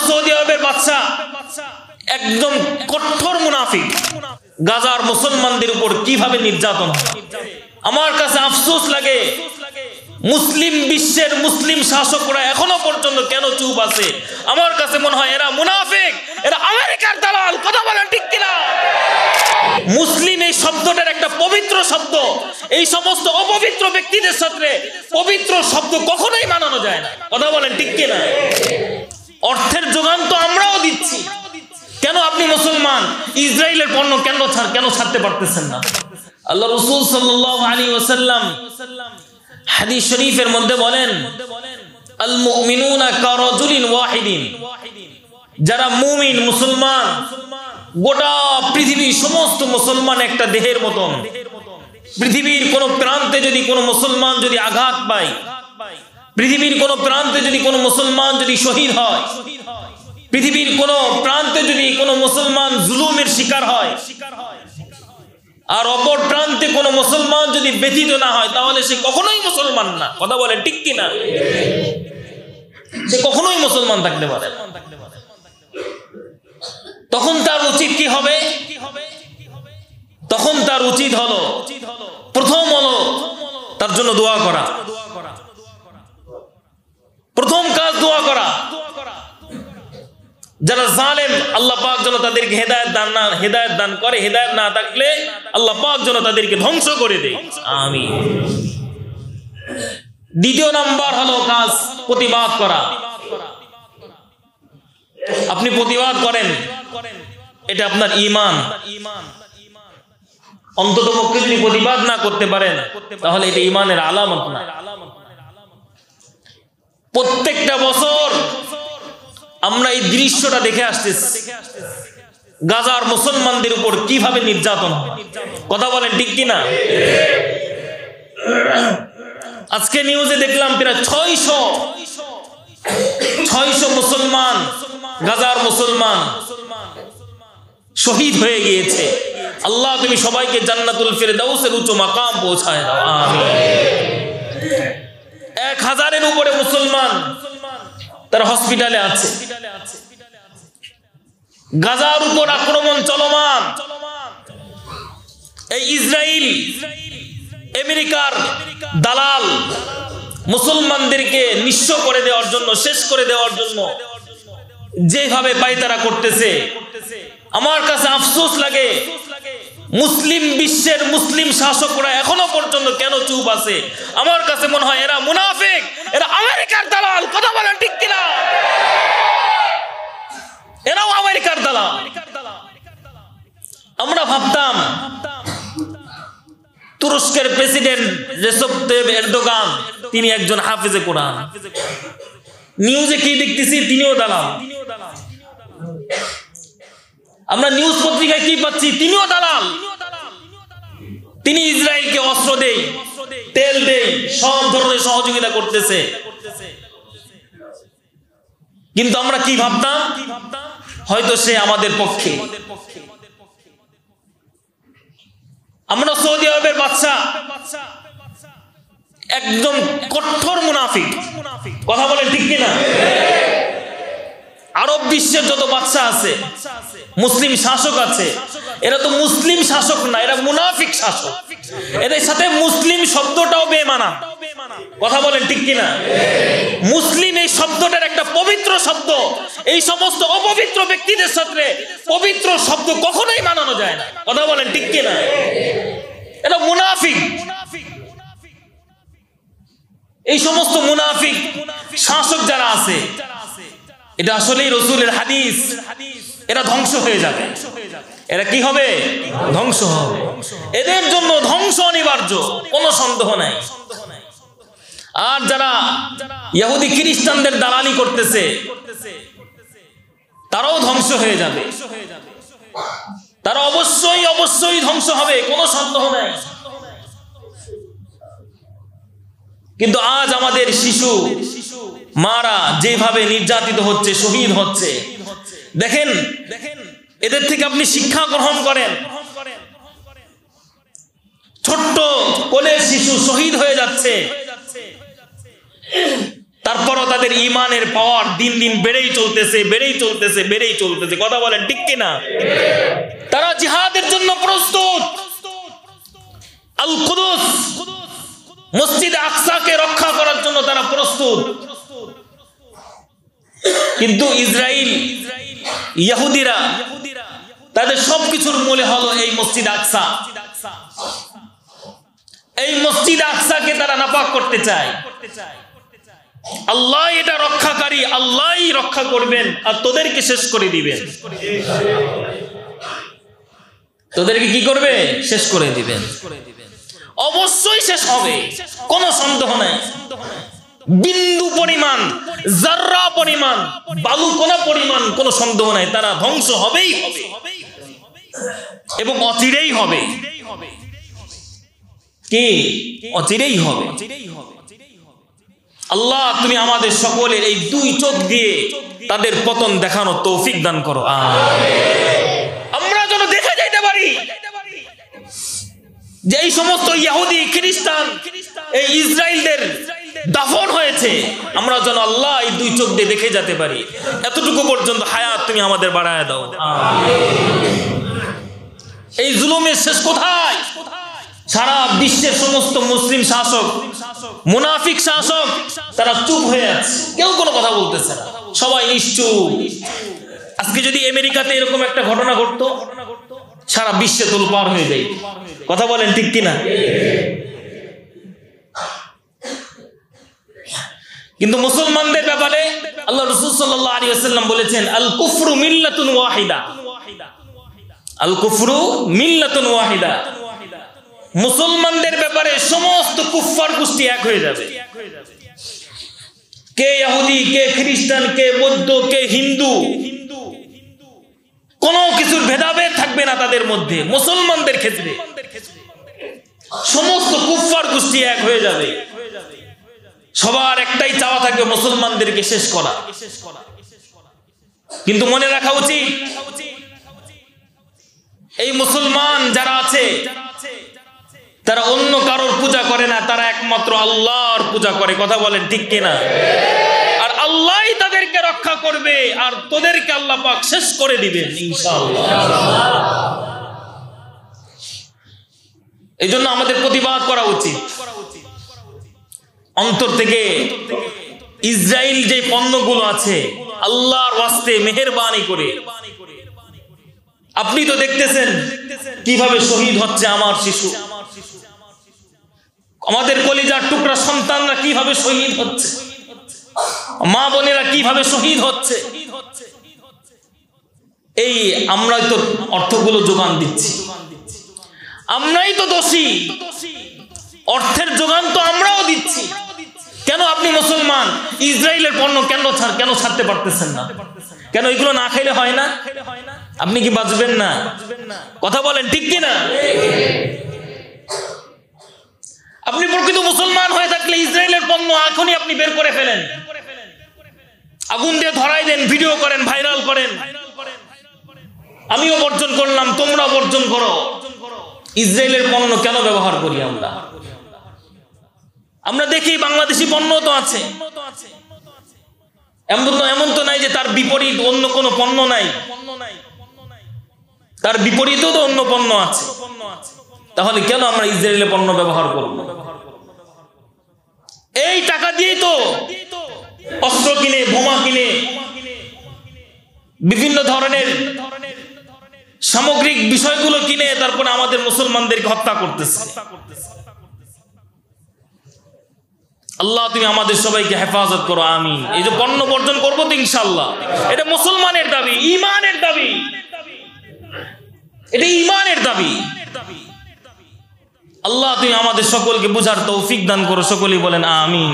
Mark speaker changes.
Speaker 1: Saudi আরবের বাদশা একদম কঠোর মুনাফিক, গাজার মুসলমানদের উপর কিভাবে নির্যাতন। আমার কাছে আফসোস লাগে মুসলিম বিশ্বের মুসলিম শাসকরা এখনো পর্যন্ত কেন চুপ আছে। আমার কাছে মনে হয় এরা মুনাফিক, এরা আমেরিকার দালাল। কথা বলেন ঠিক কিনা? মুসলিম এই শব্দটার একটা পবিত্র শব্দ, এই সমস্ত অপবিত্র ব্যক্তিদের সাথে পবিত্র শব্দ কখনোই মানানো যায় না। কথা বলেন ঠিক কিনা? অর্থের যোগান তো আমরাও দিচ্ছি, কেন আপনি মুসলমান ইসরায়েলের পণ্য কেন ছাড়তে পারতেছেন না? আল্লাহ রাসূল সাল্লাল্লাহু আলাইহি ওয়াসাল্লাম হাদিস শরীফের মধ্যে বলেন, আল মুমিনুনা কারাজুলিন ওয়াহিদিন, যারা মুমিন মুসলমান, গোটা পৃথিবীর সমস্ত মুসলমান একটা দেহের মতন। পৃথিবীর কোন প্রান্তে যদি কোনো মুসলমান যদি আঘাত পায়, পৃথিবীর কোন প্রান্তে যদি কোনো মুসলমান যদি শহীদ হয়, পৃথিবীর কোন প্রান্তে যদি কোনো মুসলমান জুলুমের শিকার হয়, আর অপর প্রান্তে কোনো মুসলমান যদি ব্যথিত না হয়, তাহলে সে কখনোই মুসলমান না। কথা বলে ঠিক কিনা? সে কখনোই মুসলমান থাকতে পারে। তখন তার উচিত কি হবে? তখন তার উচিত হলো, প্রথম হলো তার জন্য দোয়া করা। প্রথম কাজ দোয়া করা। যারা জালেম, আল্লাহ পাক যেন তাদেরকে হেদায়েত দান করে। হেদায়েত না থাকলে আল্লাহ পাক যেন তাদেরকে ধ্বংস করে দেয়। আমিন। দ্বিতীয় নাম্বার হলো কাজ প্রতিবাদ করা। আপনি প্রতিবাদ করেন, এটা আপনার ঈমান। অন্ততপক্ষে যদি প্রতিবাদ না করতে পারেন, তাহলে এটা ঈমানের আলামত না। প্রত্যেকটা বছর আমরা এই দৃশ্যটা দেখে আসতেছি, গাজার মুসলমানদের উপর কিভাবে নির্যাতন। কথা বলেন ঠিক কিনা? আজকে নিউজে দেখলাম প্রায় 600 মুসলমান, গাজার মুসলমান শহীদ হয়ে গিয়েছে। আল্লাহ তুমি সবাইকে জান্নাতুল ফিরদাউসের উচ্চ মাকাম পৌঁছায় দাও। আমিন। 1000-এর উপরে মুসলমান তার হসপিটালে আছে। গাজার উপর আক্রমণ চলমান। এই ইসরায়েল, আমেরিকার দালাল মুসলমানদেরকে নিঃস্ব করে দেওয়ার জন্য, শেষ করে দেওয়ার জন্য যেভাবে পায়তারা করতেছে, আমার কাছে আফসোস লাগে মুসলিম বিশ্বের মুসলিম শাসকরা এখনো পর্যন্ত কেন চুপ আছে। আমার কাছে মনে হয় এরা মুনাফিক, এরা আমেরিকার দালাল। কথা বলেন ঠিক কিনা? এরাও আমেরিকার দালাল। আমরা ভাবতাম তুরস্কের প্রেসিডেন্ট রেসেপ তাইয়িপ এরদোগান তিনি একজন হাফেজে কোরআন। নিউজে কি দেখতেছি, তিনিও দালাল। আমরা নিউজ পত্রিকায় কি পাচ্ছি, তিনিও দালাল। তিনি ইসরায়েলকে অস্ত্র দেয়, তেল দেয়, সব ধরনের সহযোগিতা করতেছে। কিন্তু আমরা কি ভাবতাম, হয়তো সে আমাদের পক্ষে। আমরা সৌদি আরবের বাদশা একদম কঠোর মুনাফিক। কথা বলেন ঠিক কিনা? আরব বিশ্বের যত বাদশা আছে, মুসলিম শাসক আছে, এরা তো মুসলিম শাসক না, এরা মুনাফিক শাসক। এদের সাথে মুসলিম শব্দটাও বেমানা। কথা বলেন ঠিক কিনা? মুসলিম এই শব্দটার একটা পবিত্র শব্দ, এই সমস্ত অপবিত্র ব্যক্তিদের সাথে পবিত্র শব্দ কখনোই মানানো যায় না। কথা বলেন ঠিক কিনা? এটা মুনাফিক। এই সমস্ত মুনাফিক শাসক যারা আছে, এটা আসলেই রাসূলের হাদিস, এরা ধ্বংস হয়ে যাবে। এরা কি হবে? ধ্বংস হবে। এদের জন্য ধ্বংস অনিবার্য, কোনো সন্দেহ নাই। আর যারা ইহুদি খ্রিস্টানদের দালালি করতেছে, তারাও ধ্বংস হয়ে যাবে। তারা অবশ্যই ধ্বংস হবে, কোনো সন্দেহ নাই। কিন্তু আজ আমাদের শিশু মারা যেভাবে নির্যাতিত হচ্ছে, শহীদ হচ্ছে, দেখেন এদের থেকে আপনি শিক্ষা গ্রহণ করেন। ছোট্ট কোলের শিশু শহীদ হয়ে যাচ্ছে, তারপরও তাদের ঈমানের পাওয়ার দিন দিন বেড়েই চলতেছে। কথা বলেন ঠিক কিনা? তারা জিহাদের জন্য প্রস্তুত। আল কুদস মসজিদ আকসাকে রক্ষা করার জন্য তারা প্রস্তুত। কিন্তু ইসরাইল, ইহুদিরা তাদের সবকিছুর মূলে হলো এই মসজিদ আকসা। এই মসজিদ আকসাকে তারা নাপাক করতে চায়। আল্লাহ এটা রক্ষাকারী, আল্লাহই রক্ষা করবেন আর তোদেরকে শেষ করে দিবেন। তোদেরকে কি করবে? শেষ করে দিবেন। অবশ্যই শেষ হবে, কোনো সন্দেহ নাই। বিন্দু পরিমাণ, জাররা পরিমাণ, বালুকণা পরিমাণ কোনো সন্দেহ নাই, তারা ধ্বংস হবেই হবে এবং অচিরেই হবে। কি? অচিরেই হবে। আল্লাহ তুমি আমাদের সকলের এই দুই চোখ দিয়ে তাদের পতন দেখানোর তৌফিক দান করো। আমরা যেন দেখে যাইতে পারি যে এই সমস্ত ইহুদি খ্রিস্টান এই ইসরায়েলদের দাফন হয়েছে, আমরা যেন আল্লাহ এই দুই চোখ দিয়ে দেখে যেতে পারি। এতটুকু পর্যন্ত হায়াত তুমি আমাদের বাড়ায় দাও। এই জুলুমের শেষ কোথায়? সারা বিশ্বের সমস্ত মুসলিম শাসক, মুনাফিক শাসক, তারা চুপ হয়ে আছে, কেউ কোনো কথা বলতেছে না, সবাই নিশ্চুপ। আজকে যদি আমেরিকাতে এরকম একটা ঘটনা ঘটতো, সারা বিশ্বে তোলপাড় হয়ে যায়। কথা বলেন ঠিক কিনা? কিন্তু মুসলমানদের ব্যাপারে আল্লাহ রাসূল সাল্লাল্লাহু আলাইহি ওয়াসাল্লাম বলেছেন, আল কুফরু মিল্লাতুন ওয়াহিদা। আল কুফরু মিল্লাতুন ওয়াহিদা। মুসলমানদের ব্যাপারে সমস্ত কুফফার গোষ্ঠী এক হয়ে যাবে। কে ইহুদি, কে খ্রিস্টান, কে বৌদ্ধ, কে হিন্দু, কোনো কিছুর ভেদাভেদ থাকবে না তাদের মধ্যে। মুসলমানদের ক্ষেত্রে সমস্ত কুফফার গোষ্ঠী এক হয়ে যাবে। সবার একটাই চাওয়া থাকবে মুসলমানদেরকে শেষ করা। কিন্তু মনে রাখা উচিত, এই মুসলমান যারা আছে তারা অন্য কারোর পূজা করে না, তারা একমাত্র আল্লাহর পূজা করে। কথা বলেন ঠিক কিনা? আর আল্লাহই তাদেরকে রক্ষা করবে আর তোদেরকে আল্লাহ পাক শেষ করে দিবেন ইনশাআল্লাহ। এই জন্য আমাদের প্রতিবাদ করা উচিত অন্তর থেকে। ইসরায়েল যে পণ্যগুলো আছে, আল্লাহর ওয়াস্তে মেহেরবানি করে, আপনি তো দেখতেছেন কিভাবে শহীদ হচ্ছে আমার শিশু, আমাদের কলিজার টুকরা সন্তানরা কিভাবে শহীদ হচ্ছে, মা বোনেরা কিভাবে শহীদ হচ্ছে। এই আমরাই তো অর্থগুলো যোগান দিচ্ছি, আমরাই তো দোষী। অর্থের যোগান তো আমরাও দিচ্ছি। কেন আপনি মুসলমান ইসরায়েলের পণ্য কেন ছাড়তে পারতেছেন না? কেন এগুলো না খাইলে হয় না? আপনি কি বাঁচবেন না? কথা বলেন ঠিক কিনা? আপনি প্রকৃত মুসলমান হয়ে থাকলে ইসরায়েলের পণ্য এখনই আপনি বের করে ফেলেন, আগুন দিয়ে ধরাই দেন, ভিডিও করেন, ভাইরাল করেন। আমিও বর্জন করলাম, তোমরা বর্জন করো। ইসরায়েলের পণ্য কেন ব্যবহার করি আমরা? আমরা দেখি বাংলাদেশি পণ্য তো আছে, এমন তো নাই যে তার বিপরীত অন্য কোনো পণ্য নাই। তার বিপরীতেও তো অন্য পণ্য আছে। তাহলে কেন আমরা ইসরায়েলের পণ্য ব্যবহার করব? এই টাকা দিয়েই তো অস্ত্র কিনে, বোমা কিনে, বিভিন্ন ধরনের সামগ্রিক বিষয়গুলো কিনে তারপরে আমাদের মুসলমানদেরকে হত্যা করতেছে। আল্লাহ তুমি আমাদের সবাইকে হেফাজত করো, আমিন। এই যে পণ্য বর্জন করবো তো ইনশাআল্লাহ, এটা মুসলমানের দাবি, ঈমানের দাবি, এটা ঈমানের দাবি। আল্লাহ তুমি আমাদের সকলকে বুঝার তৌফিক দান করো, সকলেই বলেন আমিন।